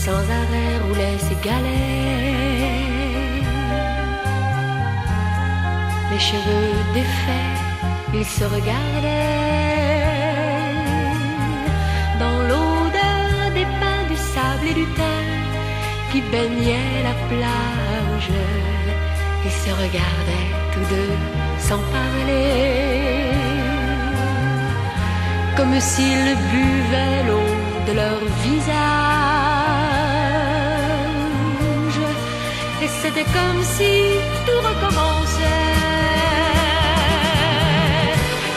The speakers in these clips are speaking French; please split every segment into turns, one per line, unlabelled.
sans arrêt roulaient ses galets. Les cheveux défaits, ils se regardaient dans l'odeur des pins, du sable et du thym qui baignait la plage. Ils se regardaient tous deux sans parler, comme s'ils buvaient l'eau de leur visage. Et c'était comme si tout recommençait.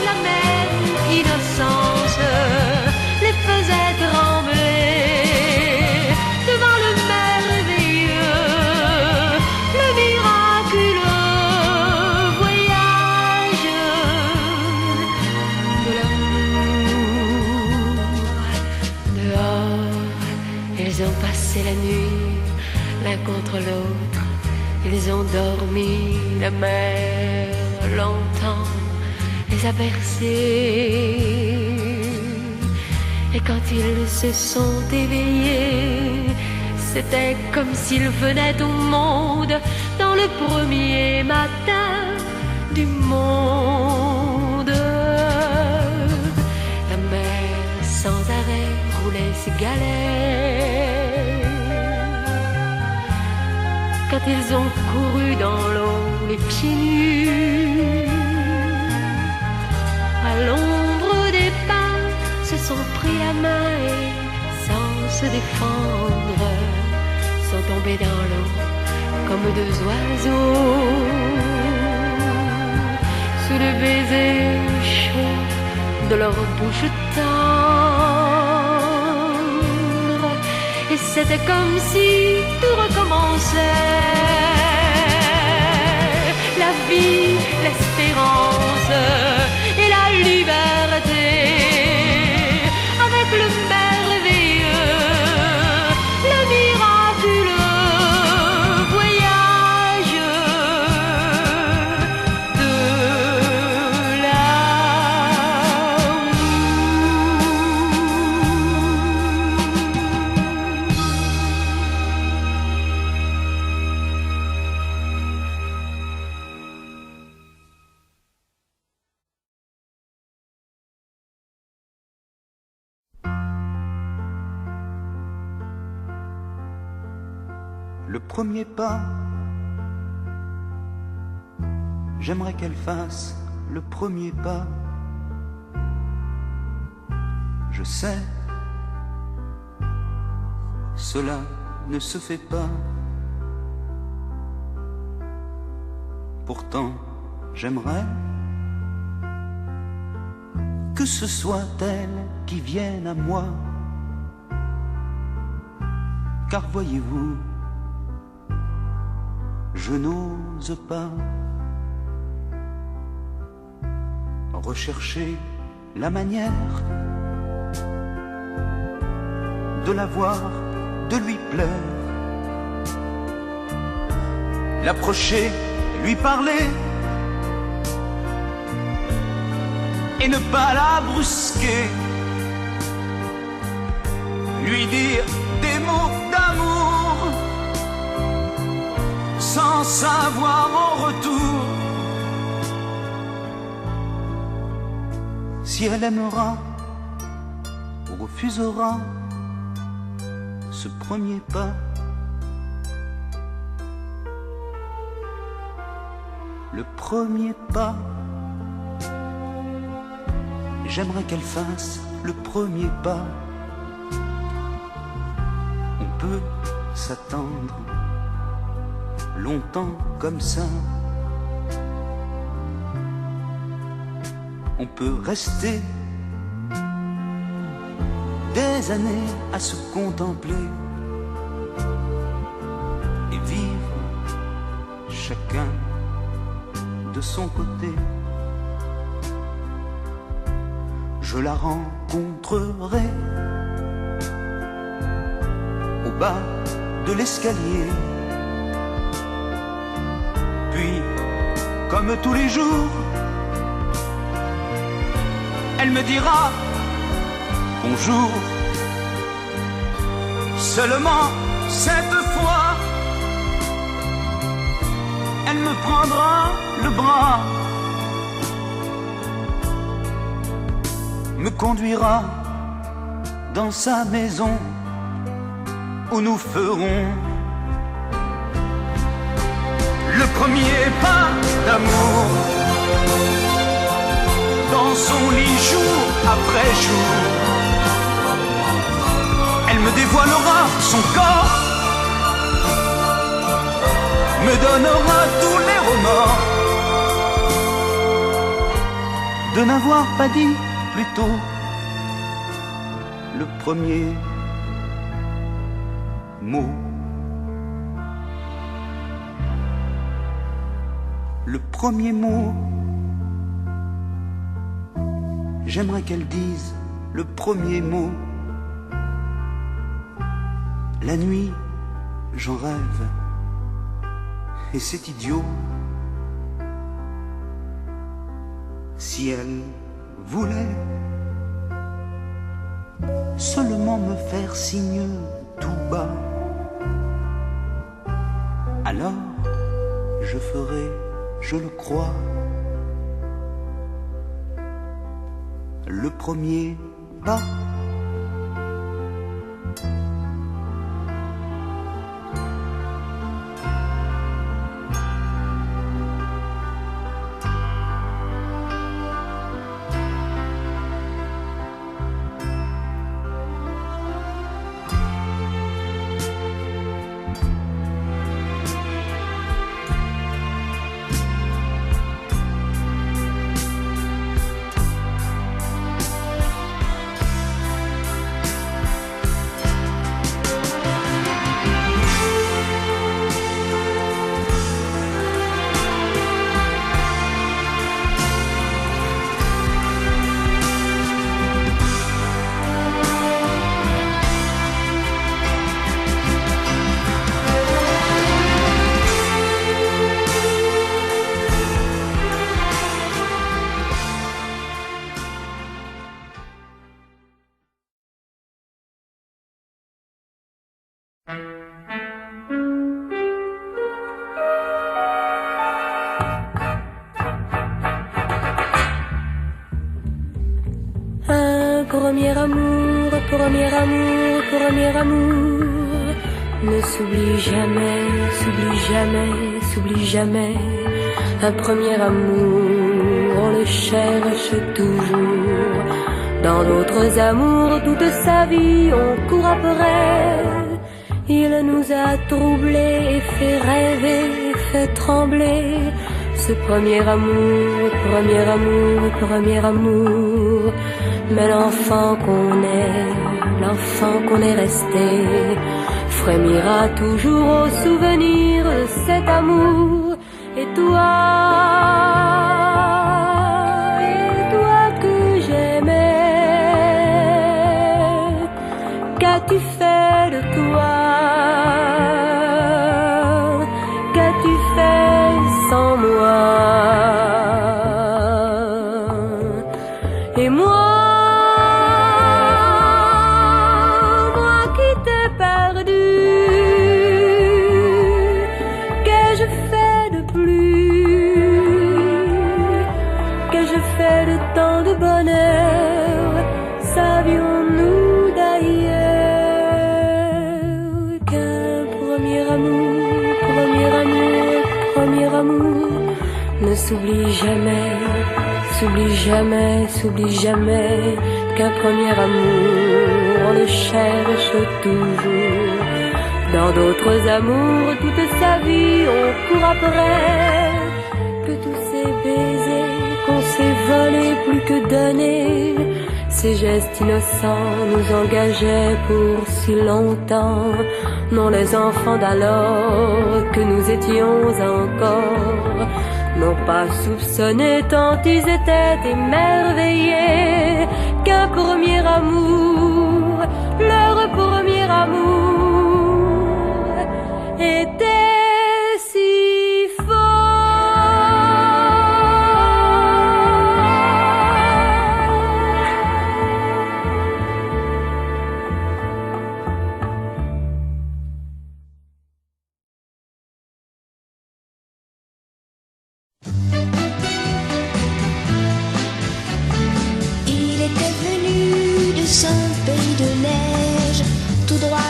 La même innocence les faisait trembler devant le merveilleux, le miraculeux voyage de l'amour. Dehors, ils ont passé la nuit l'un contre l'autre, ils ont dormi, la mer longtemps les a bercés. Et quand ils se sont éveillés, c'était comme s'ils venaient au monde dans le premier matin du monde. La mer sans arrêt roulait ses galets. Quand ils ont couru dans l'eau les pieds nus, à l'ombre des pins, se sont pris la main et sans se défendre, sont tombés dans l'eau comme deux oiseaux, sous le baiser chaud de leur bouche tendre. Et c'était comme si tout recommençait. La vie, l'espérance et la liberté, avec le merveilleux, le miraculeux voyage de l'amour.
Le premier pas, j'aimerais qu'elle fasse le premier pas. Je sais, cela ne se fait pas. Pourtant, j'aimerais que ce soit elle qui vienne à moi. Car voyez-vous, je n'ose pas rechercher la manière de la voir, de lui plaire, l'approcher, lui parler et ne pas la brusquer, lui dire des mots d'amour sans savoir en retour si elle aimera ou refusera ce premier pas. Le premier pas, j'aimerais qu'elle fasse le premier pas. On peut s'attendre longtemps comme ça. On peut rester des années à se contempler et vivre chacun de son côté. Je la rencontrerai au bas de l'escalier. Puis, comme tous les jours, elle me dira bonjour. Seulement cette fois, elle me prendra le bras, me conduira dans sa maison où nous ferons le premier pas d'amour. Dans son lit jour après jour, elle me dévoilera son corps, me donnera tous les remords de n'avoir pas dit plus tôt le premier mot. Le premier mot, j'aimerais qu'elle dise le premier mot. La nuit, j'en rêve, et c'est idiot. Si elle voulait seulement me faire signe tout bas, alors je ferai, je le crois, le premier pas.
Premier amour, premier amour, premier amour, ne s'oublie jamais, s'oublie jamais, s'oublie jamais. Un premier amour, on le cherche toujours. Dans d'autres amours, toute sa vie, on court après. Il nous a troublés et fait rêver, et fait trembler. Ce premier amour, premier amour, premier amour. Mais l'enfant qu'on est resté, frémira toujours au souvenir de cet amour. Et toi que j'aimais, qu'as-tu fait de toi? Qu'as-tu fait sans moi? Et moi qui t'ai perdu, qu'ai-je fait de plus? Qu'ai-je fait de tant de bonheur? Savions-nous d'ailleurs qu'un premier amour, premier amour, premier amour ne s'oublie jamais, s'oublie jamais, s'oublie jamais. Qu'un premier amour, on le cherche toujours. Dans d'autres amours, toute sa vie, on court après. Que tous ces baisers qu'on s'est volés plus que donnés, ces gestes innocents nous engageaient pour si longtemps. Non, les enfants d'alors que nous étions encore n'ont pas soupçonné tant ils étaient émerveillés qu'un premier amour, leur premier amour, était si fort.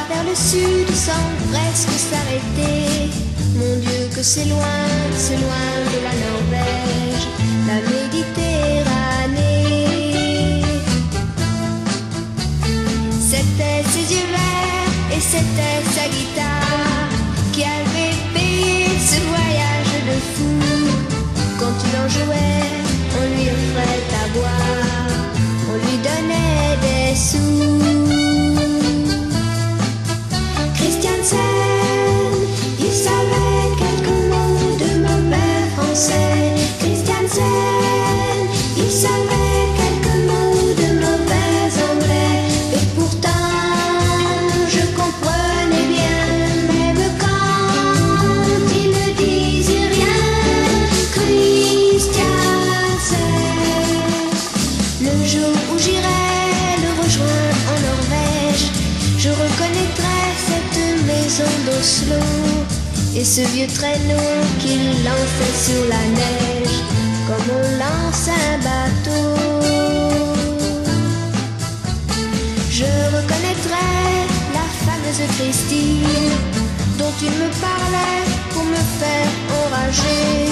vers le sud sans presque s'arrêter. Mon Dieu que c'est loin de la Norvège, la Méditerranée. C'était ses yeux verts et c'était sa guitare qui avait payé ce voyage de fou. Quand il en jouait, on lui offrait à boire, on lui donnait des sous. Christiansen, il savait quelques mots de mauvais français. Christiansen, il savait quelques mots de mauvais anglais. Et pourtant, je comprenais bien, même quand il ne disait rien. Christiansen, le jour où j'irai le rejoindre en Norvège, je reconnaîtrai cette maison d'Oslo et ce vieux traîneau qu'il lançait sur la neige comme on lance un bateau. Je reconnaîtrai la fameuse Christine dont il me parlait pour me faire enrager.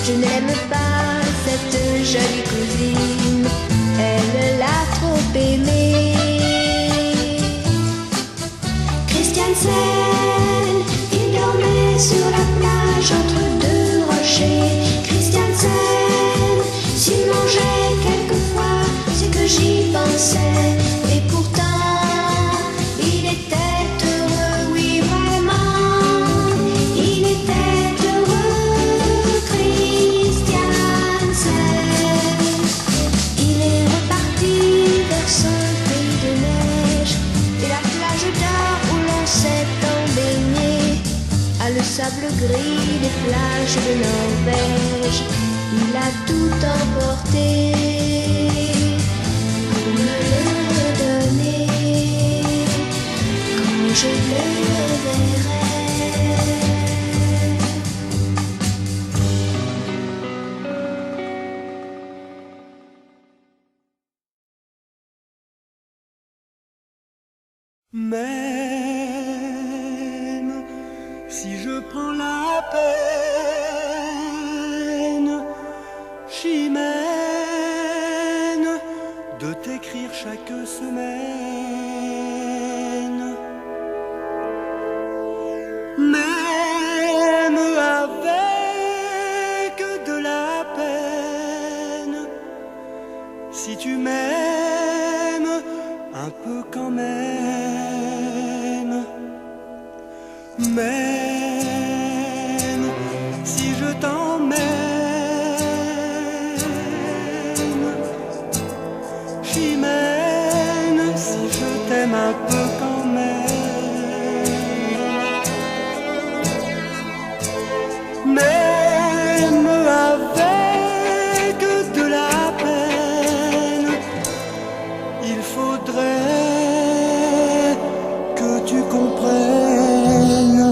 Je n'aime pas cette jolie cousine, elle l'a trop aimée. Christiansen, il dormait sur la plage entre deux rochers. Christiansen, s'il mangeait quelquefois, c'est que j'y pensais. Et pourtant, il était heureux, oui vraiment, il était heureux. Christiansen, il est reparti vers son pays de neige et la plage d'or où l'on s'est embaigné, à le sable gris des plages de Norvège. Il a tout emporté pour me le redonner quand je le reverrai.
Même si je prends la peine, j'y mène de t'écrire chaque semaine. Même avec de la peine, si tu m'aimes un peu quand même. Même si je t'emmène, j'y mène si je t'aime un peu quand même. Même avec de la peine, il faudrait que tu comprennes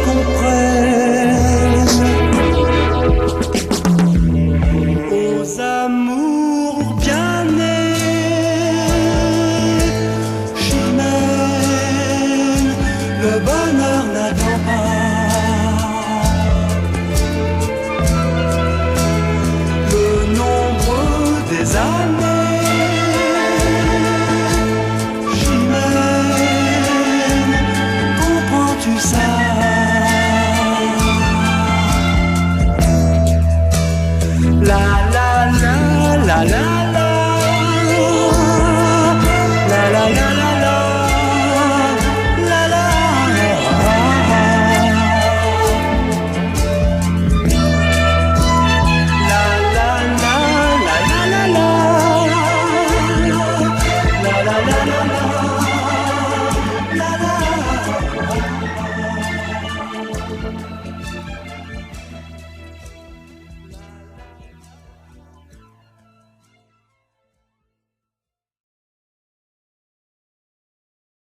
comprenne